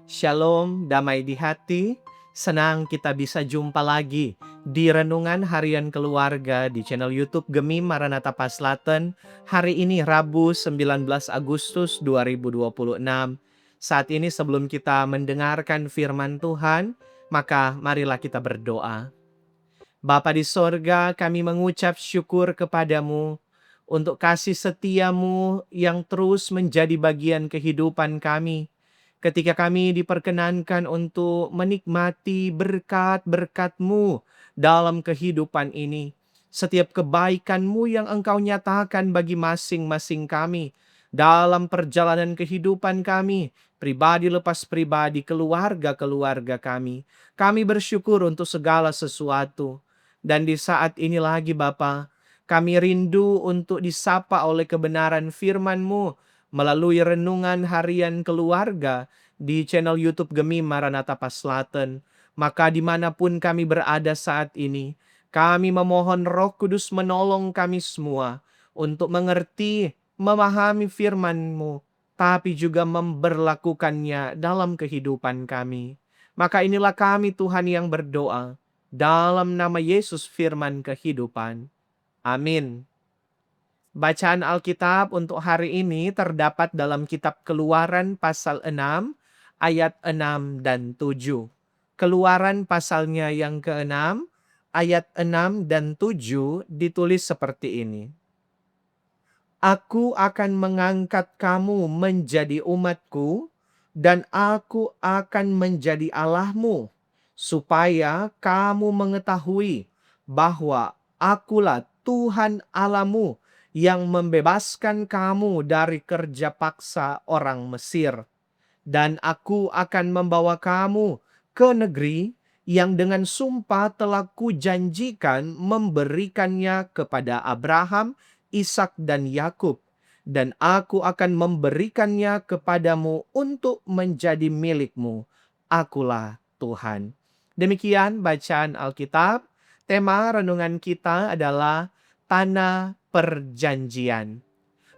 Shalom, damai di hati. Senang kita bisa jumpa lagi di Renungan Harian Keluarga di channel YouTube Gemi Maranatha Paslaten. Hari ini Rabu 19 Agustus 2026. Saat ini sebelum kita mendengarkan firman Tuhan, maka marilah kita berdoa. Bapa di sorga, kami mengucap syukur kepadamu untuk kasih setiamu yang terus menjadi bagian kehidupan kami. Ketika kami diperkenankan untuk menikmati berkat-berkat-Mu dalam kehidupan ini. Setiap kebaikan-Mu yang Engkau nyatakan bagi masing-masing kami. Dalam perjalanan kehidupan kami, pribadi lepas pribadi, keluarga-keluarga kami. Kami bersyukur untuk segala sesuatu. Dan di saat ini lagi Bapa, kami rindu untuk disapa oleh kebenaran firman-Mu melalui renungan harian keluarga di channel YouTube Gemi Maranatha Paslaten. Maka dimanapun kami berada saat ini, kami memohon Roh Kudus menolong kami semua untuk mengerti, memahami firman-Mu, tapi juga memberlakukannya dalam kehidupan kami. Maka inilah kami Tuhan yang berdoa, dalam nama Yesus firman kehidupan. Amin. Bacaan Alkitab untuk hari ini terdapat dalam kitab Keluaran pasal 6, ayat 6 dan 7. Keluaran pasalnya yang ke-6, ayat 6 dan 7 ditulis seperti ini. Aku akan mengangkat kamu menjadi umatku, dan aku akan menjadi Allahmu, supaya kamu mengetahui bahwa akulah Tuhan Allahmu yang membebaskan kamu dari kerja paksa orang Mesir. Dan aku akan membawa kamu ke negeri yang dengan sumpah telah kujanjikan memberikannya kepada Abraham, Ishak dan Yakub, dan aku akan memberikannya kepadamu untuk menjadi milikmu. Akulah Tuhan. Demikian bacaan Alkitab. Tema renungan kita adalah Tanah Perjanjian.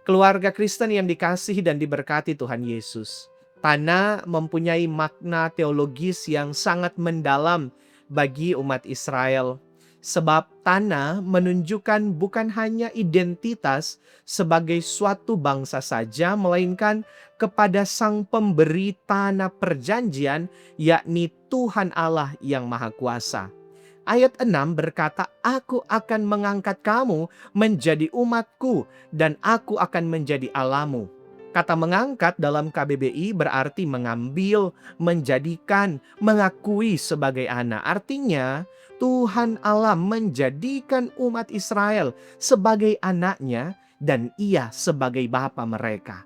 Keluarga Kristen yang dikasihi dan diberkati Tuhan Yesus. Tanah mempunyai makna teologis yang sangat mendalam bagi umat Israel. Sebab tanah menunjukkan bukan hanya identitas sebagai suatu bangsa saja, melainkan kepada Sang Pemberi tanah perjanjian, yakni Tuhan Allah yang Maha Kuasa. Ayat 6 berkata, aku akan mengangkat kamu menjadi umatku, dan aku akan menjadi Allahmu. Kata mengangkat dalam KBBI berarti mengambil, menjadikan, mengakui sebagai anak. Artinya, Tuhan Allah menjadikan umat Israel sebagai anaknya dan Ia sebagai bapa mereka.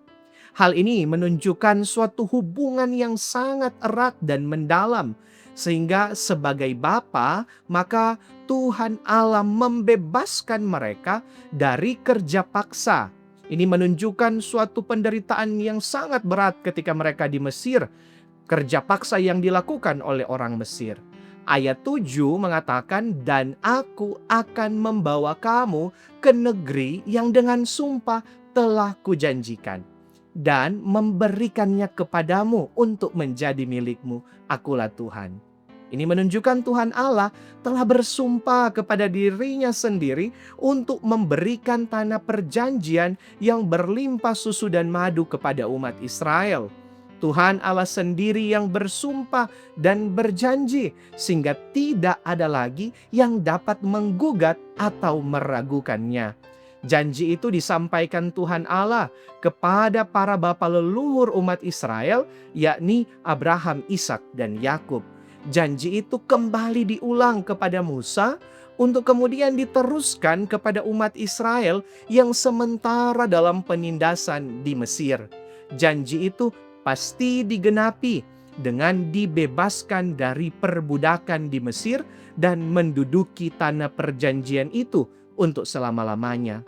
Hal ini menunjukkan suatu hubungan yang sangat erat dan mendalam. Sehingga sebagai bapa, maka Tuhan Allah membebaskan mereka dari kerja paksa. Ini menunjukkan suatu penderitaan yang sangat berat ketika mereka di Mesir. Kerja paksa yang dilakukan oleh orang Mesir. Ayat 7 mengatakan, dan aku akan membawa kamu ke negeri yang dengan sumpah telah kujanjikan, dan memberikannya kepadamu untuk menjadi milikmu. Akulah Tuhan. Ini menunjukkan Tuhan Allah telah bersumpah kepada dirinya sendiri untuk memberikan tanah perjanjian yang berlimpah susu dan madu kepada umat Israel. Tuhan Allah sendiri yang bersumpah dan berjanji, sehingga tidak ada lagi yang dapat menggugat atau meragukannya. Janji itu disampaikan Tuhan Allah kepada para bapa leluhur umat Israel, yakni Abraham, Ishak, dan Yakub. Janji itu kembali diulang kepada Musa untuk kemudian diteruskan kepada umat Israel yang sementara dalam penindasan di Mesir. Janji itu pasti digenapi dengan dibebaskan dari perbudakan di Mesir dan menduduki tanah perjanjian itu untuk selama-lamanya.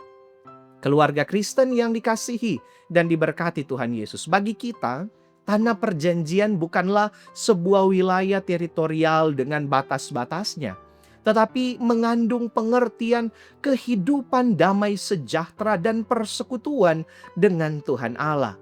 Keluarga Kristen yang dikasihi dan diberkati Tuhan Yesus, bagi kita, tanah perjanjian bukanlah sebuah wilayah teritorial dengan batas-batasnya, tetapi mengandung pengertian kehidupan damai sejahtera dan persekutuan dengan Tuhan Allah.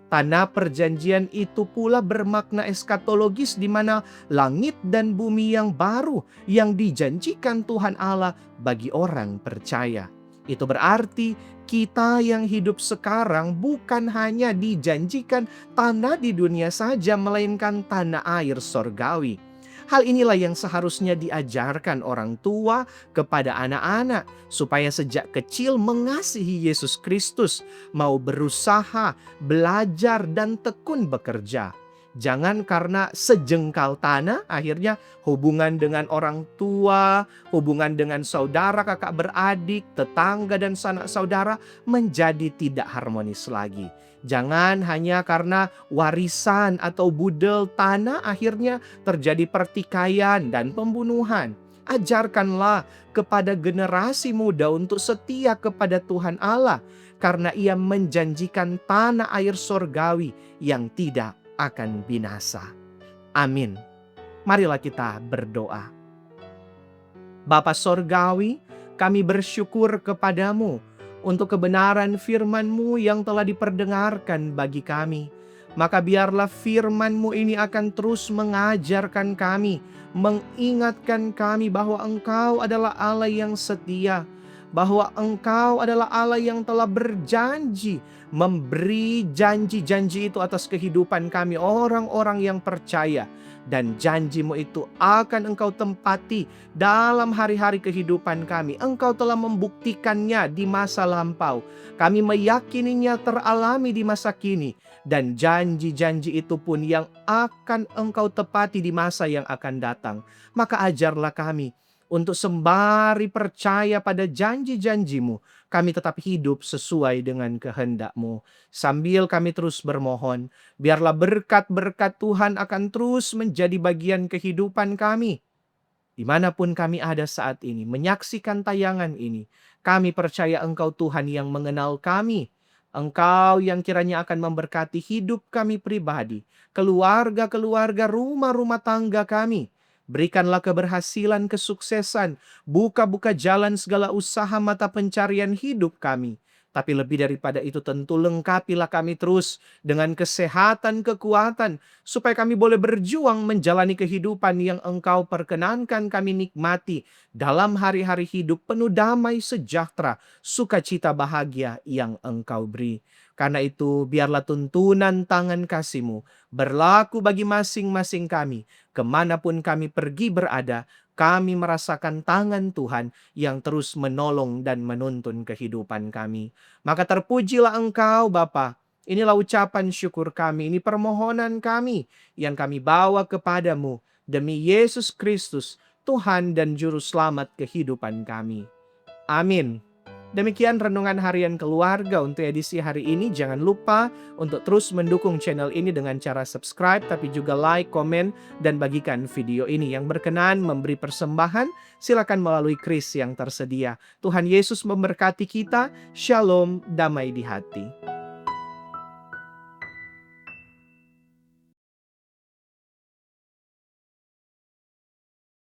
Tanah perjanjian itu pula bermakna eskatologis di mana langit dan bumi yang baru yang dijanjikan Tuhan Allah bagi orang percaya. Itu berarti kita yang hidup sekarang bukan hanya dijanjikan tanah di dunia saja, melainkan tanah air sorgawi. Hal inilah yang seharusnya diajarkan orang tua kepada anak-anak, supaya sejak kecil mengasihi Yesus Kristus, mau berusaha, belajar, dan tekun bekerja. Jangan karena sejengkal tanah, akhirnya hubungan dengan orang tua, hubungan dengan saudara, kakak beradik, tetangga, dan sanak saudara menjadi tidak harmonis lagi. Jangan hanya karena warisan atau budel tanah akhirnya terjadi pertikaian dan pembunuhan. Ajarkanlah kepada generasi muda untuk setia kepada Tuhan Allah, karena Ia menjanjikan tanah air sorgawi yang tidak akan binasa. Amin. Marilah kita berdoa. Bapa sorgawi, kami bersyukur kepadamu untuk kebenaran firman-Mu yang telah diperdengarkan bagi kami. Maka biarlah firman-Mu ini akan terus mengajarkan kami, mengingatkan kami bahwa Engkau adalah Allah yang setia, bahwa Engkau adalah Allah yang telah berjanji memberi janji-janji itu atas kehidupan kami orang-orang yang percaya. Dan janji-Mu itu akan Engkau tempati dalam hari-hari kehidupan kami. Engkau telah membuktikannya di masa lampau. Kami meyakininya teralami di masa kini. Dan janji-janji itu pun yang akan Engkau tepati di masa yang akan datang. Maka ajarlah kami untuk sembari percaya pada janji-janji-Mu, kami tetap hidup sesuai dengan kehendak-Mu. Sambil kami terus bermohon, biarlah berkat-berkat Tuhan akan terus menjadi bagian kehidupan kami. Dimanapun kami ada saat ini, menyaksikan tayangan ini, kami percaya Engkau Tuhan yang mengenal kami. Engkau yang kiranya akan memberkati hidup kami pribadi, keluarga-keluarga, rumah-rumah tangga kami. Berikanlah keberhasilan, kesuksesan, buka-buka jalan segala usaha mata pencarian hidup kami. Tapi lebih daripada itu tentu lengkapilah kami terus dengan kesehatan, kekuatan, supaya kami boleh berjuang menjalani kehidupan yang Engkau perkenankan kami nikmati dalam hari-hari hidup penuh damai, sejahtera, sukacita, bahagia yang Engkau beri. Karena itu biarlah tuntunan tangan kasih-Mu berlaku bagi masing-masing kami. Kemanapun kami pergi berada, kami merasakan tangan Tuhan yang terus menolong dan menuntun kehidupan kami. Maka terpujilah Engkau Bapa. Inilah ucapan syukur kami, ini permohonan kami yang kami bawa kepadamu. Demi Yesus Kristus, Tuhan dan Juru Selamat kehidupan kami. Amin. Demikian renungan harian keluarga untuk edisi hari ini. Jangan lupa untuk terus mendukung channel ini dengan cara subscribe, tapi juga like, komen, dan bagikan video ini. Yang berkenan memberi persembahan, silakan melalui kris yang tersedia. Tuhan Yesus memberkati kita. Shalom, damai di hati.